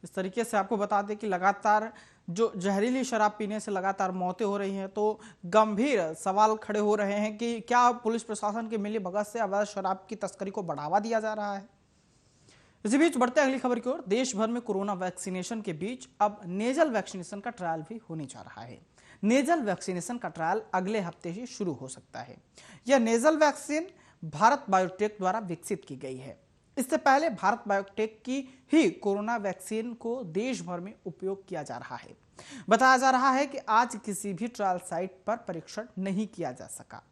इस तरीके से आपको बता दें कि लगातार जो जहरीली शराब पीने से लगातार मौतें हो रही हैं, तो गंभीर सवाल खड़े हो रहे हैं कि क्या पुलिस प्रशासन की मिलीभगत से अवैध शराब की तस्करी को बढ़ावा दिया जा रहा है। इसी बीच बढ़ते अगली खबर की ओर। देश भर में कोरोना वैक्सीनेशन के बीच अब नेजल वैक्सीनेशन का ट्रायल भी होने जा रहा है। नेजल वैक्सीनेशन का ट्रायल अगले हफ्ते से शुरू हो सकता है। यह नेजल वैक्सीन भारत बायोटेक द्वारा विकसित की गई है। इससे पहले भारत बायोटेक की ही कोरोना वैक्सीन को देश भर में उपयोग किया जा रहा है। बताया जा रहा है कि आज किसी भी ट्रायल साइट पर परीक्षण नहीं किया जा सका।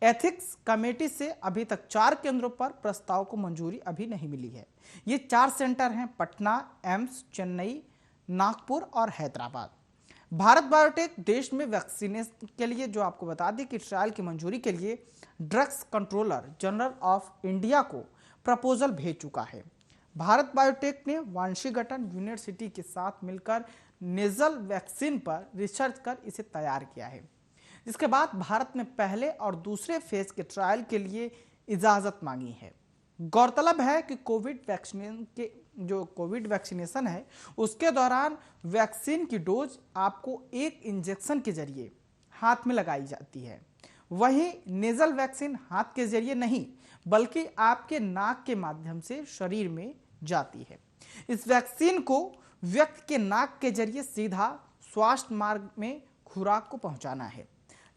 एथिक्स कमेटी से अभी तक 4 केंद्रों पर प्रस्ताव को मंजूरी अभी नहीं मिली है। ये 4 सेंटर हैं पटना, एम्स, चेन्नई, नागपुर और हैदराबाद। भारत बायोटेक देश में वैक्सीनेशन के लिए जो आपको बता दें कि ट्रायल की मंजूरी के लिए drugs controller general of India को प्रपोजल भेज चुका है। भारत बायोटेक ने वाशिंगटन यूनिवर्सिटी के साथ मिलकर नेजल वैक्सीन पर रिसर्च कर इसे तैयार किया है। इसके बाद भारत ने पहले और दूसरे फेज के ट्रायल के लिए इजाजत मांगी है। गौरतलब है कि कोविड वैक्सीनेशन है, उसके दौरान वैक्सीन की डोज आपको एक इंजेक्शन के जरिए हाथ में लगाई जाती है। वहीं नेजल वैक्सीन हाथ के जरिए नहीं, बल्कि आपके नाक के माध्यम से शरीर में जाती है। इस वैक्सीन को व्यक्ति के नाक के जरिए सीधा स्वास्थ्य मार्ग में खुराक को पहुंचाना है।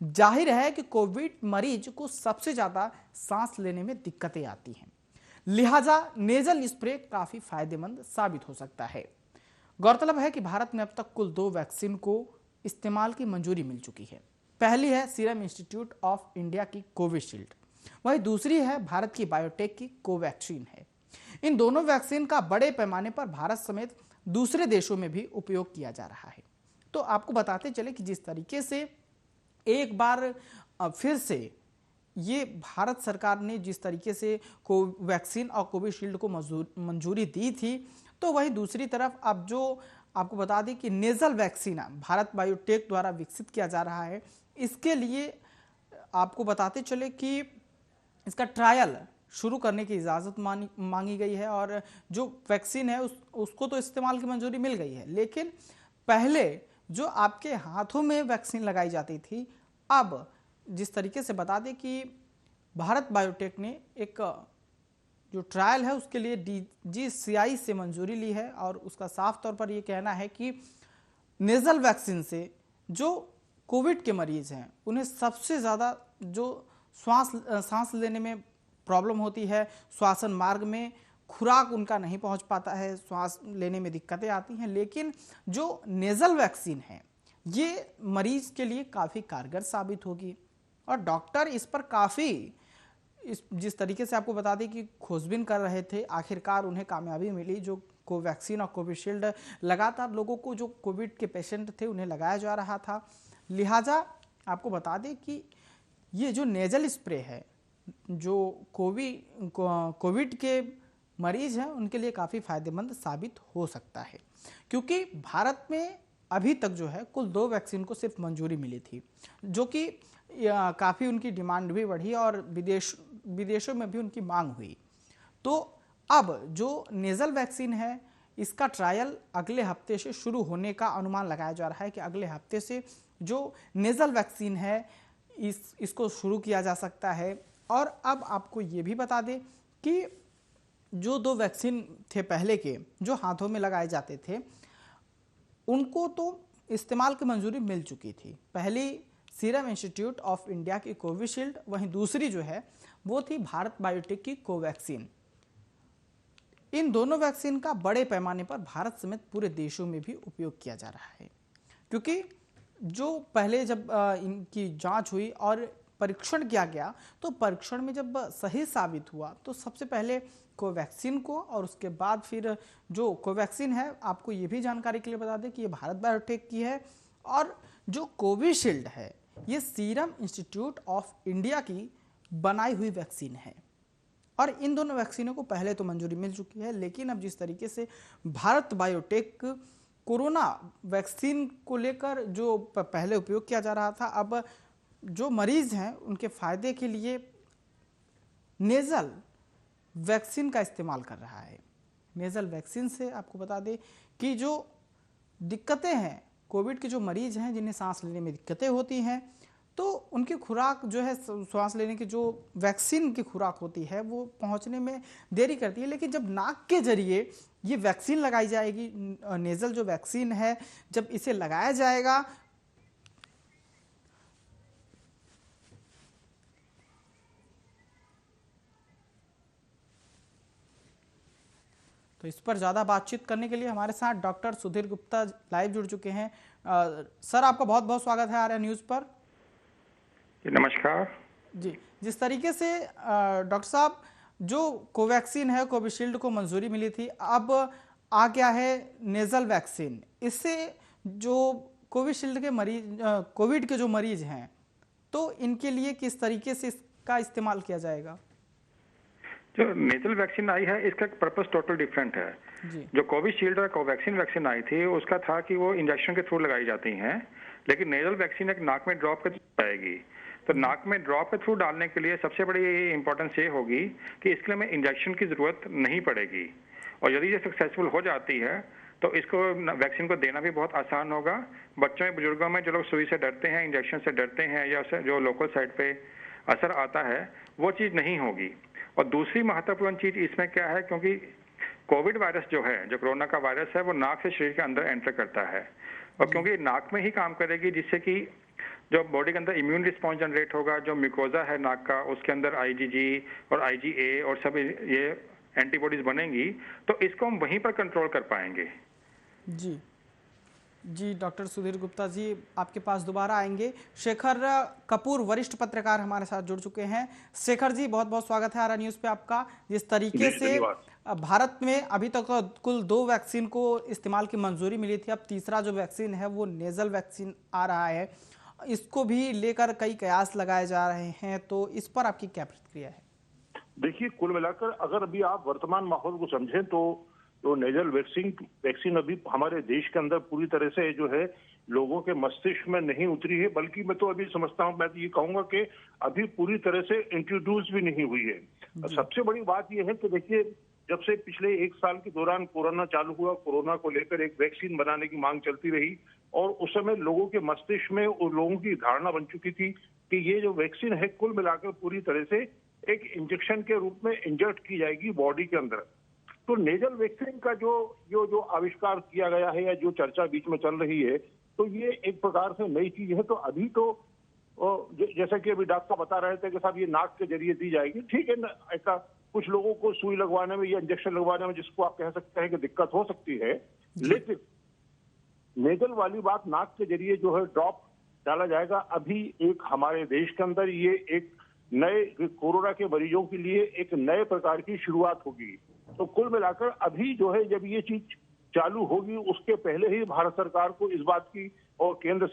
जाहिर है कि कोविड मरीज को सबसे ज्यादा सांस लेने में दिक्कतें आती हैं, लिहाजा नेजल स्प्रे काफी फायदेमंद साबित हो सकता है। गौरतलब है कि भारत में अब तक कुल 2 वैक्सीन को इस्तेमाल की मंजूरी मिल चुकी है। पहली है सीरम इंस्टीट्यूट ऑफ इंडिया की कोविशील्ड, वहीं दूसरी है भारत की बायोटेक की कोवैक्सीन है। इन दोनों वैक्सीन का बड़े पैमाने पर भारत समेत दूसरे देशों में भी उपयोग किया जा रहा है। तो आपको बताते चले कि जिस तरीके से एक बार फिर से ये भारत सरकार ने जिस तरीके से कोवैक्सीन और कोविशील्ड को मंजूरी दी थी, तो वही दूसरी तरफ अब जो आपको बता दें कि नेजल वैक्सीन भारत बायोटेक द्वारा विकसित किया जा रहा है, इसके लिए आपको बताते चले कि इसका ट्रायल शुरू करने की इजाज़त मांगी गई है। और जो वैक्सीन है उसको तो इस्तेमाल की मंजूरी मिल गई है, लेकिन पहले जो आपके हाथों में वैक्सीन लगाई जाती थी, अब जिस तरीके से बता दें कि भारत बायोटेक ने एक जो ट्रायल है उसके लिए DGCI से मंजूरी ली है। और उसका साफ तौर पर यह कहना है कि नेजल वैक्सीन से जो कोविड के मरीज हैं उन्हें सबसे ज़्यादा जो सांस लेने में प्रॉब्लम होती है, श्वासन मार्ग में खुराक उनका नहीं पहुंच पाता है, सांस लेने में दिक्कतें आती हैं, लेकिन जो नेजल वैक्सीन है ये मरीज के लिए काफ़ी कारगर साबित होगी। और डॉक्टर इस पर काफ़ी जिस तरीके से आपको बता दें कि खोजबीन कर रहे थे, आखिरकार उन्हें कामयाबी मिली। जो कोवैक्सीन और कोविशील्ड लगातार लोगों को जो कोविड के पेशेंट थे उन्हें लगाया जा रहा था, लिहाजा आपको बता दें कि ये जो नेजल स्प्रे है जो कोविड के मरीज हैं उनके लिए काफ़ी फायदेमंद साबित हो सकता है। क्योंकि भारत में अभी तक जो है कुल 2 वैक्सीन को सिर्फ मंजूरी मिली थी, जो कि काफ़ी उनकी डिमांड भी बढ़ी और विदेशों में भी उनकी मांग हुई। तो अब जो नेजल वैक्सीन है इसका ट्रायल अगले हफ्ते से शुरू होने का अनुमान लगाया जा रहा है कि अगले हफ्ते से जो नेजल वैक्सीन है इसको शुरू किया जा सकता है। और अब आपको ये भी बता दें कि जो 2 वैक्सीन थे पहले के जो हाथों में लगाए जाते थे, उनको तो इस्तेमाल की मंजूरी मिल चुकी थी। पहली सीरम इंस्टीट्यूट ऑफ इंडिया की कोविशील्ड, वहीं दूसरी जो है वो थी भारत बायोटेक की कोवैक्सीन। इन दोनों वैक्सीन का बड़े पैमाने पर भारत समेत पूरे देशों में भी उपयोग किया जा रहा है, क्योंकि जो पहले जब इनकी जांच हुई और परीक्षण किया गया तो परीक्षण में जब सही साबित हुआ तो सबसे पहले कोवैक्सीन को, और उसके बाद फिर जो कोवैक्सीन है आपको ये भी जानकारी के लिए बता दें कि ये भारत बायोटेक की है। और जो कोविशील्ड है ये सीरम इंस्टीट्यूट ऑफ इंडिया की बनाई हुई वैक्सीन है। और इन दोनों वैक्सीनों को पहले तो मंजूरी मिल चुकी है, लेकिन अब जिस तरीके से भारत बायोटेक कोरोना वैक्सीन को लेकर जो पहले उपयोग किया जा रहा था, अब जो मरीज हैं उनके फायदे के लिए नेजल वैक्सीन का इस्तेमाल कर रहा है। नेजल वैक्सीन से आपको बता दें कि जो दिक्कतें हैं, कोविड के जो मरीज हैं जिन्हें सांस लेने में दिक्कतें होती हैं, तो उनकी खुराक जो है, सांस लेने की जो वैक्सीन की खुराक होती है वो पहुंचने में देरी करती है। लेकिन जब नाक के जरिए ये वैक्सीन लगाई जाएगी, नेजल जो वैक्सीन है, जब इसे लगाया जाएगा तो इस पर ज़्यादा बातचीत करने के लिए हमारे साथ डॉक्टर सुधीर गुप्ता लाइव जुड़ चुके हैं। सर, आपका बहुत बहुत स्वागत है आर्या न्यूज़ पर। नमस्कार जी, जिस तरीके से डॉक्टर साहब, जो कोवैक्सीन है, कोविशील्ड को मंजूरी मिली थी, अब आ गया है नेजल वैक्सीन। इससे जो कोविशील्ड के मरीज, कोविड के जो मरीज हैं, तो इनके लिए किस तरीके से इसका इस्तेमाल किया जाएगा? जो नेजल वैक्सीन आई है इसका पर्पस टोटल डिफरेंट है। जो कोविशील्ड और कोवैक्सीन वैक्सीन आई थी उसका था कि वो इंजेक्शन के थ्रू लगाई जाती हैं, लेकिन नेजल वैक्सीन एक नाक में ड्रॉप के थ्रू आएगी। तो नाक में ड्रॉप के थ्रू डालने के लिए सबसे बड़ी इंपॉर्टेंस ये होगी कि इसके लिए हमें इंजेक्शन की जरूरत नहीं पड़ेगी, और यदि ये सक्सेसफुल हो जाती है तो इसको वैक्सीन को देना भी बहुत आसान होगा। बच्चों में, बुजुर्गों में जो लोग सुई से डरते हैं, इंजेक्शन से डरते हैं, या जो लोकल साइड पे असर आता है, वो चीज़ नहीं होगी। और दूसरी महत्वपूर्ण चीज इसमें क्या है, क्योंकि कोविड वायरस जो है, जो कोरोना का वायरस है, वो नाक से शरीर के अंदर एंटर करता है, और क्योंकि नाक में ही काम करेगी, जिससे कि जो बॉडी के अंदर इम्यून रिस्पॉन्स जनरेट होगा, जो म्यूकोजा है नाक का, उसके अंदर IgG और IgA और सब ये एंटीबॉडीज बनेंगी, तो इसको हम वहीं पर कंट्रोल कर पाएंगे। जी, डॉक्टर सुधीर गुप्ता जी, आपके पास दोबारा आएंगे। शेखर कपूर, वरिष्ठ पत्रकार, हमारे साथ जुड़ चुके हैं। शेखर जी, बहुत बहुत स्वागत है आर्या न्यूज़ पे आपका। जिस तरीके से भारत में अभी तक कुल 2 वैक्सीन को इस्तेमाल की मंजूरी मिली थी, अब तीसरा जो वैक्सीन है वो नेजल वैक्सीन आ रहा है, इसको भी लेकर कई कयास लगाए जा रहे हैं, तो इस पर आपकी क्या प्रतिक्रिया है? देखिए, कुल मिलाकर अगर अभी आप वर्तमान माहौल को समझें तो नेजल वैक्सीन अभी हमारे देश के अंदर पूरी तरह से जो है लोगों के मस्तिष्क में नहीं उतरी है, बल्कि मैं तो अभी समझता हूं, मैं तो ये कहूंगा कि अभी पूरी तरह से इंट्रोड्यूस भी नहीं हुई है। सबसे बड़ी बात यह है कि देखिए, जब से पिछले 1 साल के दौरान कोरोना चालू हुआ, कोरोना को लेकर एक वैक्सीन बनाने की मांग चलती रही, और उस समय लोगों के मस्तिष्क में और लोगों की धारणा बन चुकी थी कि ये जो वैक्सीन है कुल मिलाकर पूरी तरह से एक इंजेक्शन के रूप में इंजेक्ट की जाएगी बॉडी के अंदर। तो नेजल वैक्सीन का जो आविष्कार किया गया है, या जो चर्चा बीच में चल रही है, तो ये एक प्रकार से नई चीज है। तो अभी तो जैसा कि अभी डॉक्टर बता रहे थे कि साहब ये नाक के जरिए दी जाएगी, ठीक है ना, ऐसा कुछ लोगों को सुई लगवाने में या इंजेक्शन लगवाने में, जिसको आप कह सकते हैं कि दिक्कत हो सकती है, लेकिन नेजल वाली बात, नाक के जरिए जो है ड्रॉप डाला जाएगा, अभी एक हमारे देश के अंदर ये एक नए कोरोना के मरीजों के लिए एक नए प्रकार की शुरुआत होगी। तो कुल मिलाकर अभी जो है, जब ये चीज चालू होगी, उसके पहले ही भारत सरकार को इस बात की, और केंद्र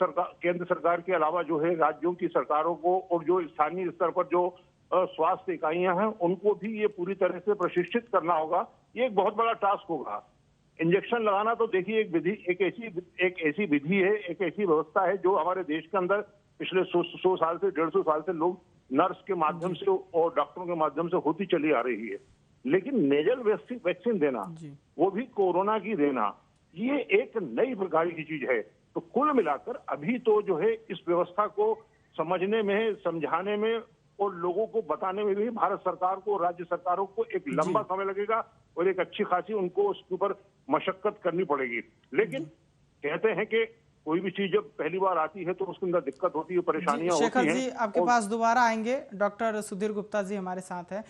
सरकार के अलावा जो है राज्यों की सरकारों को, और जो स्थानीय स्तर पर जो स्वास्थ्य इकाइयां हैं, उनको भी ये पूरी तरह से प्रशिक्षित करना होगा। ये एक बहुत बड़ा टास्क होगा। इंजेक्शन लगाना तो देखिए एक ऐसी विधि है, एक ऐसी व्यवस्था है जो हमारे देश के अंदर पिछले 100 साल से 150 साल से लोग नर्स के माध्यम से और डॉक्टरों के माध्यम से होती चली आ रही है। लेकिन नेजल वैक्सीन देना, वो भी कोरोना की देना, ये एक नई प्रकार की चीज है। तो कुल मिलाकर अभी तो जो है इस व्यवस्था को समझने में, समझाने में और लोगों को बताने में भी भारत सरकार को, राज्य सरकारों को एक लंबा समय लगेगा, और एक अच्छी खासी उनको उसके ऊपर मशक्कत करनी पड़ेगी। लेकिन कहते हैं कि कोई भी चीज जब पहली बार आती है तो उसके अंदर दिक्कत होती है, परेशानियां होती हैं। शेखर जी, आपके पास दोबारा आएंगे। डॉक्टर सुधीर गुप्ता जी हमारे साथ हैं।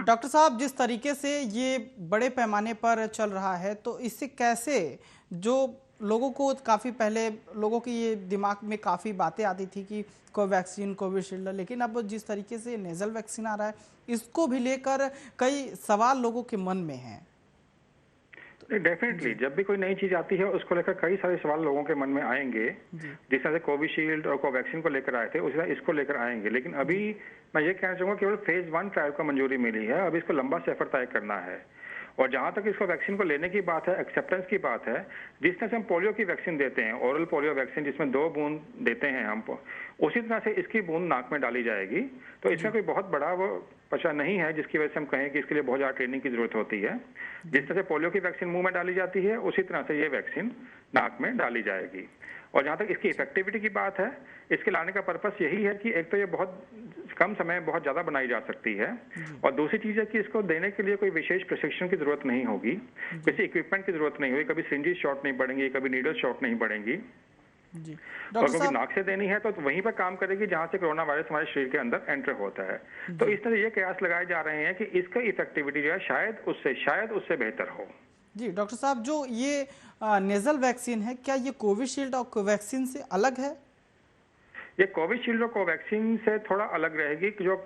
डॉक्टर साहब, जिस तरीके से ये बड़े पैमाने पर चल रहा है, तो इससे कैसे, जो लोगों को काफ़ी पहले लोगों की ये दिमाग में काफ़ी बातें आती थी कि कोवैक्सीन, कोविशील्ड, लेकिन अब जिस तरीके से नेजल वैक्सीन आ रहा है, इसको भी लेकर कई सवाल लोगों के मन में हैं। डेफिनेटली जब भी कोई नई चीज आती है उसको लेकर कई सारे सवाल लोगों के मन में आएंगे। जिस तरह से कोविशील्ड और कोवैक्सीन को लेकर आए थे, उसी तरह इसको लेकर आएंगे। लेकिन अभी मैं ये कहना चाहूंगा, केवल फेज 1 ट्रायल को मंजूरी मिली है, अब इसको लंबा सफर तय करना है। और जहां तक इसको वैक्सीन को लेने की बात है, एक्सेप्टेंस की बात है, जिस तरह से हम पोलियो की वैक्सीन देते हैं, ओरल पोलियो वैक्सीन, जिसमें 2 बूंद देते हैं हम, उसी तरह से इसकी बूंद नाक में डाली जाएगी। तो इसमें कोई बहुत बड़ा वो पचा नहीं है, जिसकी वजह से हम कहें कि इसके लिए बहुत ज़्यादा ट्रेनिंग की जरूरत होती है। जिस तरह से पोलियो की वैक्सीन मुंह में डाली जाती है, उसी तरह से ये वैक्सीन नाक में डाली जाएगी। और जहाँ तक इसकी इफेक्टिविटी की बात है, इसके लाने का पर्पस यही है कि एक तो ये बहुत कम समय में बहुत ज़्यादा बनाई जा सकती है, और दूसरी चीज़ है कि इसको देने के लिए कोई विशेष प्रशिक्षण की जरूरत नहीं होगी, किसी इक्विपमेंट की जरूरत नहीं होगी, कभी सिरिंजेस शॉर्ट नहीं पड़ेंगी, कभी नीडल शॉर्ट नहीं पड़ेंगी। जी और डॉक्टर क्योंकि साहब, नाक से देनी है तो वहीं पर काम करेगी जहां से कोरोना वायरस हमारे शरीर के अंदर एंटर होता है। तो इस तरह ये कयास लगाए जा रहे हैं कि इसका इफेक्टिविटी जो है शायद उससे बेहतर हो। जी डॉक्टर साहब, जो ये नेजल वैक्सीन है, क्या ये कोविशील्ड और कोवैक्सीन से अलग है? ये कोविशील्ड और कोवैक्सीन से थोड़ा अलग रहेगी कि जो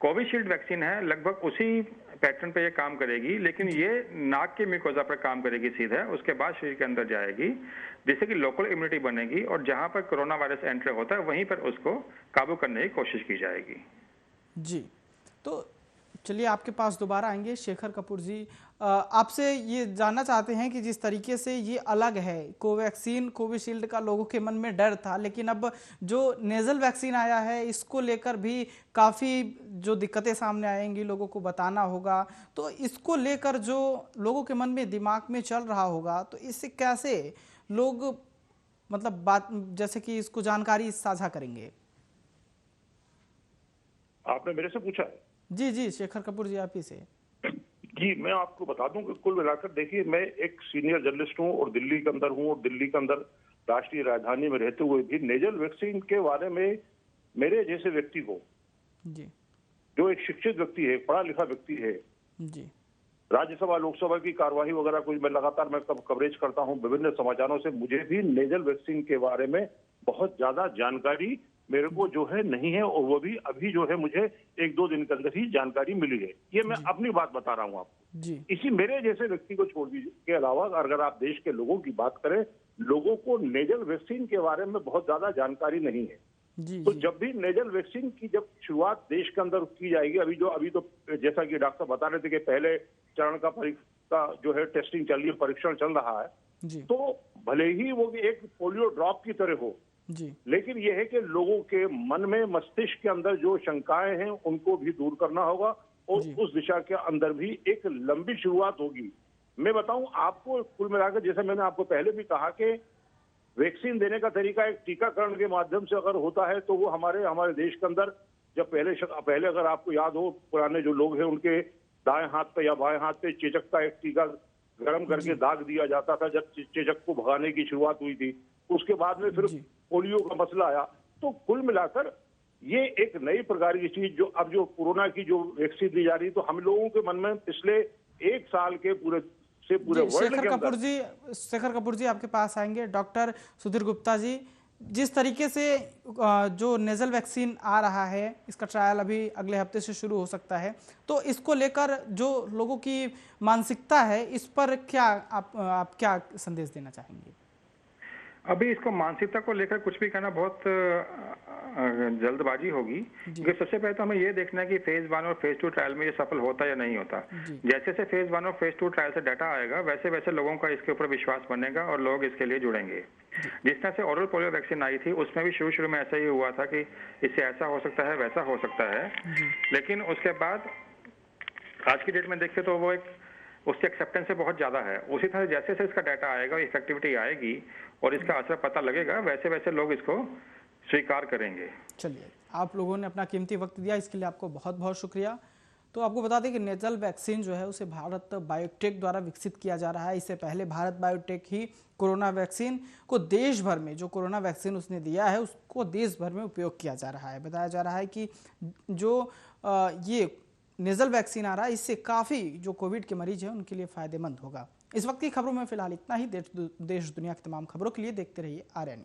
कोविशील्ड वैक्सीन है लगभग उसी पैटर्न पे ये काम करेगी, लेकिन ये नाक के म्यूकोजा पर काम करेगी सीधा, उसके बाद शरीर के अंदर जाएगी, जिससे कि लोकल इम्यूनिटी बनेगी और जहां पर कोरोना वायरस एंटर होता है वहीं पर उसको काबू करने की कोशिश की जाएगी। जी, तो चलिए आपके पास दोबारा आएंगे। शेखर कपूर जी, आपसे ये जानना चाहते हैं कि जिस तरीके से ये अलग है, कोवैक्सीन कोविशील्ड का लोगों के मन में डर था, लेकिन अब जो नेजल वैक्सीन आया है इसको लेकर भी काफ़ी जो दिक्कतें सामने आएंगी, लोगों को बताना होगा। तो इसको लेकर जो लोगों के मन में दिमाग में चल रहा होगा, तो इससे कैसे लोग मतलब बात जैसे कि इसको जानकारी साझा करेंगे? आपने मेरे से पूछा है? जी जी, शेखर कपूर जी, आप ही से। जी, मैं आपको बता दूं कि कुल मिलाकर देखिए, मैं एक सीनियर जर्नलिस्ट हूं और दिल्ली के अंदर हूं, और दिल्ली के अंदर राष्ट्रीय राजधानी में रहते हुए भी नेजल वैक्सीन के बारे में मेरे जैसे व्यक्ति को, जी जो एक शिक्षित व्यक्ति है, पढ़ा लिखा व्यक्ति है, जी राज्यसभा लोकसभा की कार्यवाही वगैरह कुछ मैं लगातार कवरेज करता हूं विभिन्न समाचारों से, मुझे भी नेजल वैक्सीन के बारे में बहुत ज्यादा जानकारी मेरे को जो है नहीं है, और वो भी अभी जो है मुझे 1-2 दिन के अंदर ही जानकारी मिली है। ये मैं अपनी बात बता रहा हूँ आपको। जी इसी मेरे जैसे व्यक्ति को छोड़ दीजिए के अलावा अगर आप देश के लोगों की बात करें, लोगों को नेजल वैक्सीन के बारे में बहुत ज्यादा जानकारी नहीं है। जी तो जी जब भी नेजल वैक्सीन की जब शुरुआत देश के अंदर की जाएगी, अभी तो जैसा कि डॉक्टर बता रहे थे कि पहले चरण का जो है टेस्टिंग चल रही है, परीक्षण चल रहा है, जी तो भले ही वो एक पोलियो ड्रॉप की तरह हो, जी लेकिन यह है कि लोगों के मन में, मस्तिष्क के अंदर जो शंकाएं हैं उनको भी दूर करना होगा, और जी। उस दिशा के अंदर भी एक लंबी शुरुआत होगी। मैं बताऊं आपको, कुल मिलाकर जैसे मैंने आपको पहले भी कहा कि वैक्सीन देने का तरीका एक टीकाकरण के माध्यम से अगर होता है, तो वो हमारे देश के अंदर जब पहले अगर आपको याद हो, पुराने जो लोग हैं उनके दाएं हाथ पे या बाएं हाथ पे चेचक का एक टीका गर्म करके दाग दिया जाता था जब चेचक को भगाने की शुरुआत हुई थी। उसके बाद में फिर पोलियो का मसला आया। तो कुल मिलाकर ये एक नई प्रकार की चीज जो कोरोना की जो वैक्सीन दी जा रही है, तो हम लोगों के मन में पिछले 1 साल के पूरे वर्ल्ड के अंदर। शेखर कपूर जी आपके पास आएंगे। डॉक्टर सुधीर गुप्ता जी, जिस तरीके से जो नेजल वैक्सीन आ रहा है, इसका ट्रायल अभी अगले हफ्ते से शुरू हो सकता है, तो इसको लेकर जो लोगों की मानसिकता है, इस पर क्या आप क्या संदेश देना चाहेंगे? अभी इसको मानसिकता को लेकर कुछ भी कहना बहुत जल्दबाजी होगी, क्योंकि सबसे पहले तो हमें ये देखना है कि फेज 1 और फेज 2 ट्रायल में ये सफल होता या नहीं होता। जैसे जैसे फेज 1 और फेज 2 ट्रायल से डाटा आएगा, वैसे वैसे लोगों का इसके ऊपर विश्वास बनेगा और लोग इसके लिए जुड़ेंगे। जिस तरह से ओरल पोलियो वैक्सीन आई थी, उसमें भी शुरू में ऐसा ही हुआ था कि इससे ऐसा हो सकता है, वैसा हो सकता है, लेकिन उसके बाद आज की डेट में देखें तो वो उसकी एक्सेप्टेंस से बहुत ज्यादा है। उसी तरह जैसे जैसे इसका डाटा आएगा, इफेक्टिविटी आएगी और इसका असर पता लगेगा, वैसे वैसे लोग इसको स्वीकार करेंगे। चलिए, आप लोगों ने अपना कीमती वक्त दिया, इसके लिए आपको बहुत बहुत शुक्रिया। तो आपको बता दें कि नेजल वैक्सीन जो है उसे भारत बायोटेक द्वारा विकसित किया जा रहा है। इससे पहले भारत बायोटेक ही कोरोना वैक्सीन को देश भर में, जो कोरोना वैक्सीन उसने दिया है उसको देश भर में उपयोग किया जा रहा है। बताया जा रहा है कि जो ये नेजल वैक्सीन आ रहा है, इससे काफ़ी जो कोविड के मरीज हैं उनके लिए फ़ायदेमंद होगा। इस वक्त की खबरों में फिलहाल इतना ही। देश दुनिया की तमाम खबरों के लिए देखते रहिए आर्यन।